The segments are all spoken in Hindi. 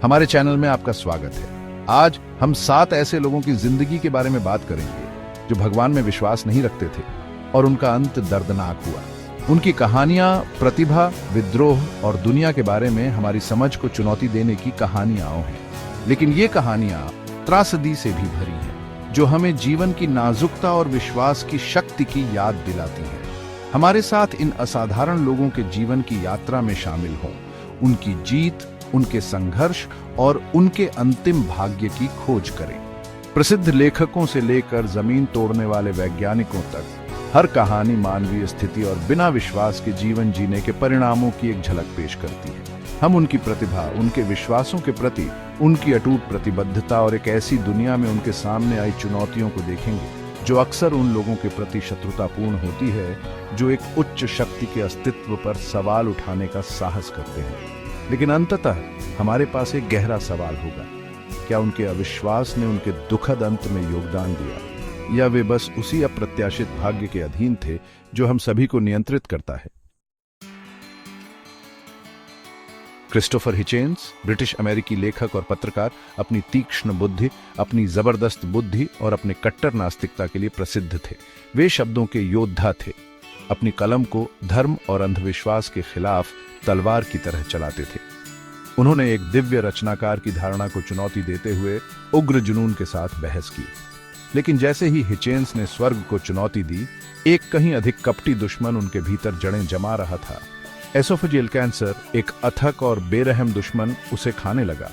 हमारे चैनल में आपका स्वागत है। आज हम 7 ऐसे लोगों की जिंदगी के बारे में बात करेंगे जो भगवान में विश्वास नहीं रखते थे और उनका अंत दर्दनाक हुआ। उनकी कहानियां प्रतिभा, विद्रोह और दुनिया के बारे में हमारी समझ को चुनौती देने की कहानियां हैं, लेकिन ये कहानियां त्रासदी से भी भरी हैं, जो हमें जीवन की नाजुकता और विश्वास की शक्ति की याद दिलाती हैं। हमारे साथ इन असाधारण लोगों के जीवन की यात्रा में शामिल हों, उनकी जीत, उनके संघर्ष और उनके अंतिम भाग्य की खोज करें। प्रसिद्ध लेखकों से लेकर जमीन तोड़ने वाले वैज्ञानिकों तक हर कहानी मानवीय स्थिति और बिना विश्वास के जीवन जीने के परिणामों की एक झलक पेश करती है। हम उनकी प्रतिभा, उनके विश्वासों के प्रति उनकी अटूट प्रतिबद्धता और एक ऐसी दुनिया में उनके सामने आई चुनौतियों को देखेंगे जो अक्सर उन लोगों के प्रति शत्रुतापूर्ण होती है, जो एक उच्च शक्ति के अस्तित्व पर सवाल उठाने का साहस करते हैं। लेकिन अंततः हमारे पास एक गहरा सवाल होगा, क्या उनके अविश्वास ने उनके दुखद अंत में योगदान दिया, या वे बस उसी अप्रत्याशित भाग्य के अधीन थे जो हम सभी को नियंत्रित करता है। क्रिस्टोफर हिचेन्स, ब्रिटिश अमेरिकी लेखक और पत्रकार, अपनी तीक्ष्ण बुद्धि, अपनी जबरदस्त बुद्धि और अपने कट्टर नास्तिकता के लिए प्रसिद्ध थे। वे शब्दों के योद्धा थे, अपनी कलम को धर्म और अंधविश्वास के खिलाफ तलवार की तरह चलाते थे। उन्होंने एक दिव्य रचनाकार की धारणा को चुनौती देते हुए उग्र जुनून के साथ बहस की। लेकिन जैसे ही हिचेन्स ने स्वर्ग को चुनौती दी, एक कहीं अधिक कपटी दुश्मन उनके भीतर जड़ें जमा रहा था। एसोफेजियल कैंसर, एक अथक और बेरहम दुश्मन, उसे खाने लगा।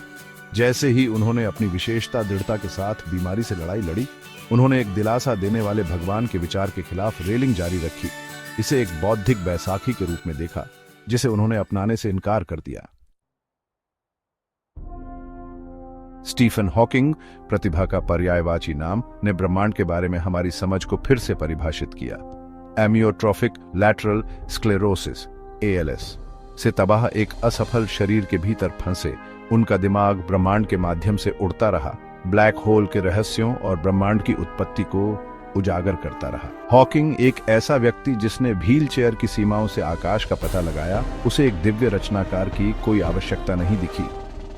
जैसे ही उन्होंने अपनी विशेषता दृढ़ता के साथ बीमारी से लड़ाई लड़ी, उन्होंने एक दिलासा देने वाले भगवान के विचार के खिलाफ रेलिंग जारी रखी। इसे एक बौद्धिक बैसाखी के रूप में देखा, जिसे उन्होंने अपनाने से इनकार कर दिया। स्टीफन हॉकिंग, प्रतिभा का पर्यायवाची नाम, ने ब्रह्मांड के बारे में हमारी समझ को फिर से परिभाषित किया। एमियोट्रोफिक लैटरल स्क्लेरोसिस ALS से तबाह एक असफल शरीर के भीतर फंसे उनका दिमाग ब्रह्मांड के माध्यम से उड़ता रहा, ब्लैक होल के रहस्यों और ब्रह्मांड की उत्पत्ति को उजागर करता रहा। हॉकिंग, एक ऐसा व्यक्ति जिसने व्हील चेयर की सीमाओं से आकाश का पता लगाया, उसे एक दिव्य रचनाकार की कोई आवश्यकता नहीं दिखी,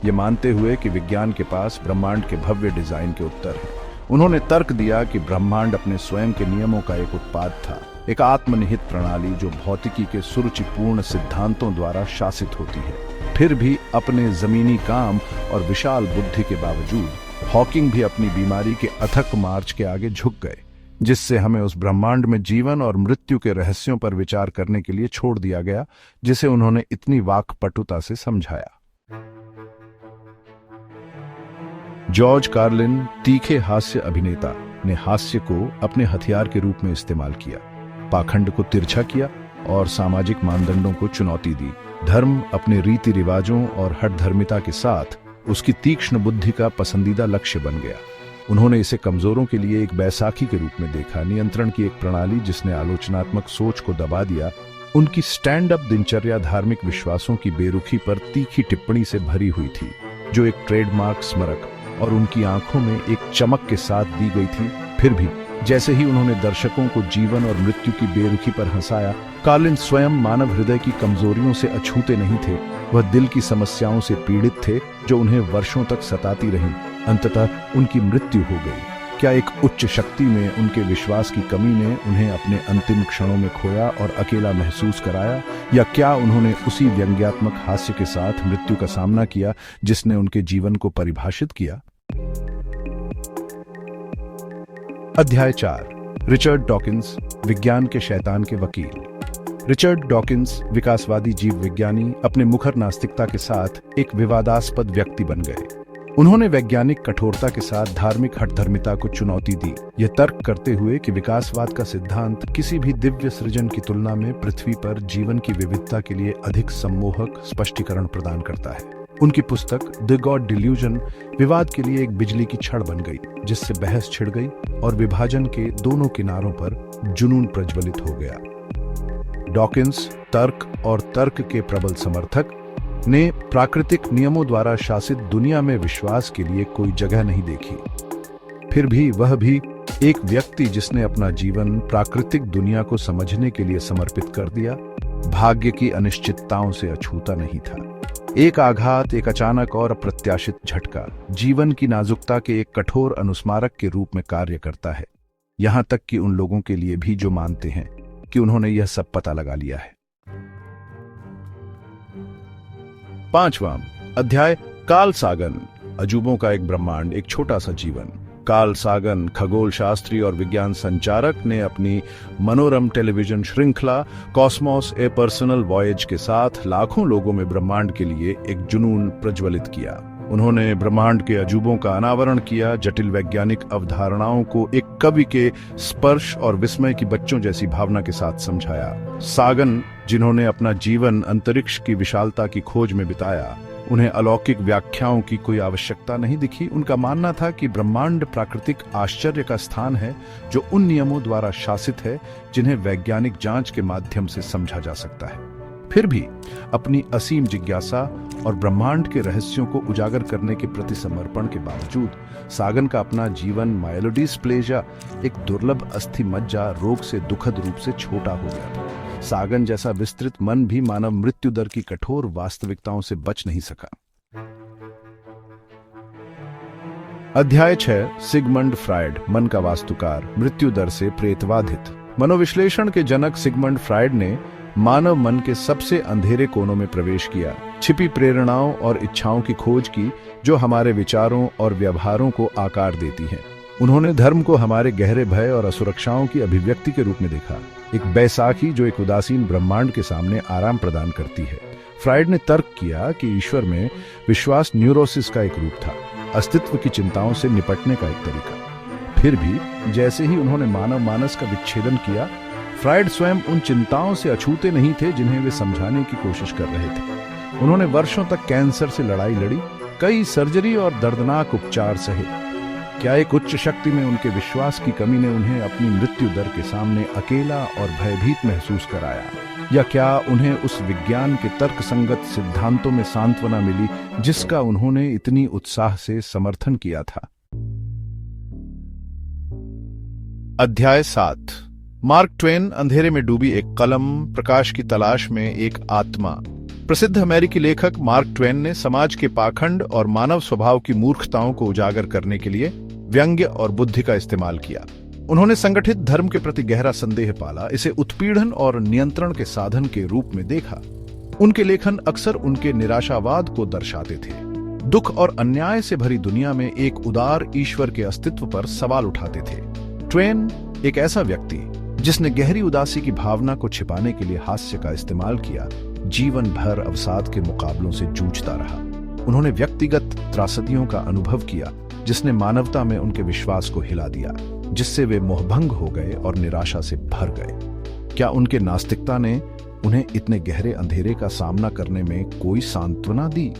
ये मानते हुए कि विज्ञान के पास ब्रह्मांड के भव्य डिजाइन के उत्तर हैं। उन्होंने तर्क दिया कि ब्रह्मांड अपने स्वयं के नियमों का एक उत्पाद था, एक आत्मनिहित प्रणाली जो भौतिकी के सुरुचिपूर्ण सिद्धांतों द्वारा शासित होती है। फिर भी अपने जमीनी काम और विशाल बुद्धि के बावजूद हॉकिंग भी अपनी बीमारी के अथक मार्च के आगे झुक गए, जिससे हमें उस ब्रह्मांड में जीवन और मृत्यु के रहस्यों पर विचार करने के लिए छोड़ दिया गया, जिसे उन्होंने इतनी वाक्पटुता से समझाया। जॉर्ज कार्लिन, तीखे हास्य अभिनेता, ने हास्य को अपने हथियार के रूप में इस्तेमाल किया, पाखंड को तिरछा किया और सामाजिक मानदंडों को चुनौती दी। धर्म अपने रीति रिवाजों और हठधर्मिता के साथ उसकी तीक्ष्ण बुद्धि का पसंदीदा लक्ष्य बन गया। उन्होंने इसे कमजोरों के लिए एक बैसाखी के रूप में देखा, नियंत्रण की एक प्रणाली जिसने आलोचनात्मक सोच को दबा दिया। उनकी स्टैंड अप दिनचर्या धार्मिक विश्वासों की बेरुखी पर तीखी टिप्पणी से भरी हुई थी, जो एक ट्रेडमार्क स्मारक और उनकी आंखों में एक चमक के साथ दी गई थी। फिर भी जैसे ही उन्होंने दर्शकों को जीवन और मृत्यु की बेरुखी पर हंसाया, कार्लिन स्वयं मानव हृदय की कमजोरियों से अछूते नहीं थे। वह दिल की समस्याओं से पीड़ित थे जो उन्हें वर्षों तक सताती रहीं। अंततः उनकी मृत्यु हो गई। क्या एक उच्च शक्ति में उनके विश्वास की कमी ने उन्हें अपने अंतिम क्षणों में खोया और अकेला महसूस कराया, या क्या उन्होंने उसी व्यंग्यात्मक हास्य के साथ मृत्यु का सामना किया जिसने उनके जीवन को परिभाषित किया? अध्याय 4, रिचर्ड डॉकिंस, विज्ञान के शैतान के वकील। रिचर्ड डॉकिंस, विकासवादी जीव विज्ञानी, अपने मुखर नास्तिकता के साथ एक विवादास्पद व्यक्ति बन गए। उन्होंने वैज्ञानिक कठोरता के साथ धार्मिक हठधर्मिता को चुनौती दी, यह तर्क करते हुए कि विकासवाद का सिद्धांत किसी भी दिव्य सृजन की तुलना में पृथ्वी पर जीवन की विविधता के लिए अधिक सम्मोहक स्पष्टीकरण प्रदान करता है। उनकी पुस्तक द गॉड डिल्यूजन विवाद के लिए एक बिजली की छड़ बन गई, जिससे बहस छिड़ गई और विभाजन के दोनों किनारों पर जुनून प्रज्वलित हो गया। डॉकिंस, तर्क और तर्क के प्रबल समर्थक, ने प्राकृतिक नियमों द्वारा शासित दुनिया में विश्वास के लिए कोई जगह नहीं देखी। फिर भी वह भी एक व्यक्ति जिसने अपना जीवन प्राकृतिक दुनिया को समझने के लिए समर्पित कर दिया, भाग्य की अनिश्चितताओं से अछूता नहीं था। एक आघात, एक अचानक और अप्रत्याशित झटका जीवन की नाजुकता के एक कठोर अनुस्मारक के रूप में कार्य करता है, यहां तक कि उन लोगों के लिए भी जो मानते हैं कि उन्होंने यह सब पता लगा लिया है। 5वां अध्याय, कार्ल सागन, अजूबों का एक ब्रह्मांड, एक छोटा सा जीवन। कार्ल सागन, खगोल शास्त्री और विज्ञान संचारक, ने अपनी मनोरम टेलीविजन श्रृंखला कॉस्मोस ए पर्सनल वॉयज के साथ लाखों लोगों में ब्रह्मांड के लिए एक जुनून प्रज्वलित किया। उन्होंने ब्रह्मांड के अजूबों का अनावरण किया, जटिल वैज्ञानिक अवधारणाओं को एक कवि के स्पर्श और विस्मय की बच्चों जैसी भावना के साथ समझाया। सागन, जिन्होंने अपना जीवन अंतरिक्ष की विशालता की खोज में बिताया, उन्हें अलौकिक व्याख्याओं की कोई आवश्यकता नहीं दिखी। उनका मानना था कि ब्रह्मांड प्राकृतिक आश्चर्य का स्थान है जो उन नियमों द्वारा शासित है जिन्हें वैज्ञानिक जांच के माध्यम से समझा जा सकता है। फिर भी अपनी असीम जिज्ञासा और ब्रह्मांड के रहस्यों को उजागर करने के प्रति समर्पण के बावजूद सागन का अपना जीवन माइलोडिस्प्लेजिया, एक दुर्लभ अस्थि मज्जा रोग से दुखद रूप से छोटा हो गया था। सागन जैसा विस्तृत मन भी मानव मृत्यु दर की कठोर वास्तविकताओं से बच नहीं सका। अध्याय 6, सिगमंड फ्रायड, मन का वास्तुकार, मृत्यु दर से प्रेतवाधित। मनोविश्लेषण के जनक सिगमंड फ्रायड ने मानव मन के सबसे अंधेरे कोनों में प्रवेश किया, छिपी प्रेरणाओं और इच्छाओं की खोज की जो हमारे विचारों और व्यवहारों को आकार देती हैं। उन्होंने धर्म को हमारे गहरे भय और असुरक्षाओं की अभिव्यक्ति के रूप में देखा, एक बैसाखी जो एक उदासीन ब्रह्मांड के सामने आराम प्रदान करती है। फ्रायड ने तर्क किया कि ईश्वर में विश्वास न्यूरोसिस का एक रूप था, अस्तित्व की चिंताओं से निपटने का एक तरीका। फिर भी जैसे ही उन्होंने मानव मानस का विच्छेदन किया, फ्रायड स्वयं उन चिंताओं से अछूते नहीं थे जिन्हें वे समझाने की कोशिश कर रहे थे। उन्होंने वर्षों तक कैंसर से लड़ाई लड़ी, कई सर्जरी और दर्दनाक उपचार सहे। क्या एक उच्च शक्ति में उनके विश्वास की कमी ने उन्हें अपनी मृत्यु दर के सामने अकेला और भयभीत महसूस कराया, या क्या उन्हें उस विज्ञान के तर्कसंगत सिद्धांतों में सांत्वना मिली जिसका उन्होंने इतनी उत्साह से समर्थन किया था? अध्याय 7, मार्क ट्वेन, अंधेरे में डूबी एक कलम, प्रकाश की तलाश में एक आत्मा। प्रसिद्ध अमेरिकी लेखक मार्क ट्वेन ने समाज के पाखंड और मानव स्वभाव की मूर्खताओं को उजागर करने के लिए व्यंग्य और बुद्धि का इस्तेमाल किया। उन्होंने संगठित धर्म के प्रति गहरा संदेह पाला, इसे उत्पीड़न और नियंत्रण के साधन के रूप में देखा। उनके लेखन अक्सर उनके निराशावाद को दर्शाते थे, दुख और अन्याय से भरी दुनिया में एक उदार ईश्वर के अस्तित्व पर सवाल उठाते थे। ट्वेन एक ऐसा व्यक्ति जिसने गहरी उदासी की भावना को छिपाने के लिए हास्य का इस्तेमाल किया, जीवन भर अवसाद के मुकाबलों से जूझता रहा। उन्होंने व्यक्तिगत त्रासदियों का अनुभव किया जिसने मानवता में उनके विश्वास को हिला दिया, जिससे वे मोहभंग हो गए और निराशा से भर गए। क्या उनके नास्तिकता ने उन्हें इतने गहरे अंधेरे का सामना करने में कोई सांत्वना दी,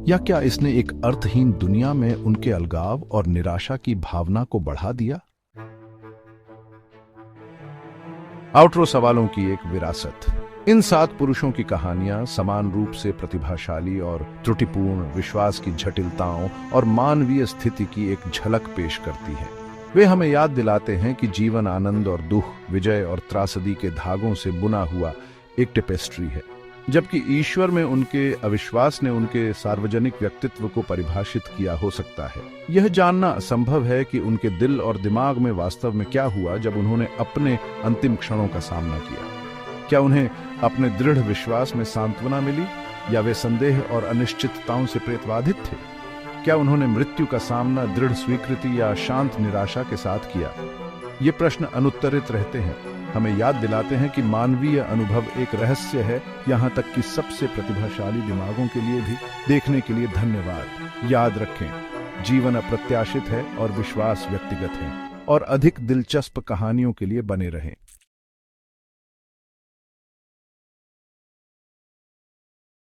या क्या इसने एक अर्थहीन दुनिया में उनके अलगाव और निराशा की भावना को बढ़ा दिया? आउटरो सवालों की एक विरासत। इन 7 पुरुषों की कहानियां समान रूप से प्रतिभाशाली और त्रुटिपूर्ण, विश्वास की जटिलताओं और मानवीय स्थिति की एक झलक पेश करती हैं। वे हमें याद दिलाते हैं कि जीवन आनंद और दुख, विजय और त्रासदी के धागों से बुना हुआ एक टेपेस्ट्री है, जबकि ईश्वर में उनके अविश्वास ने उनके सार्वजनिक व्यक्तित्व को परिभाषित किया हो सकता है। यह जानना असंभव है कि उनके दिल और दिमाग में वास्तव में क्या हुआ जब उन्होंने अपने अंतिम क्षणों का सामना किया। क्या उन्हें अपने दृढ़ विश्वास में सांत्वना मिली, या वे संदेह और अनिश्चितताओं से प्रेतवाधित थे? क्या उन्होंने मृत्यु का सामना दृढ़ स्वीकृति या शांत निराशा के साथ किया? ये प्रश्न अनुत्तरित रहते हैं, हमें याद दिलाते हैं कि मानवीय अनुभव एक रहस्य है, यहाँ तक कि सबसे प्रतिभाशाली दिमागों के लिए भी। देखने के लिए धन्यवाद। याद रखें, जीवन अप्रत्याशित है और विश्वास व्यक्तिगत है। और अधिक दिलचस्प कहानियों के लिए बने रहें।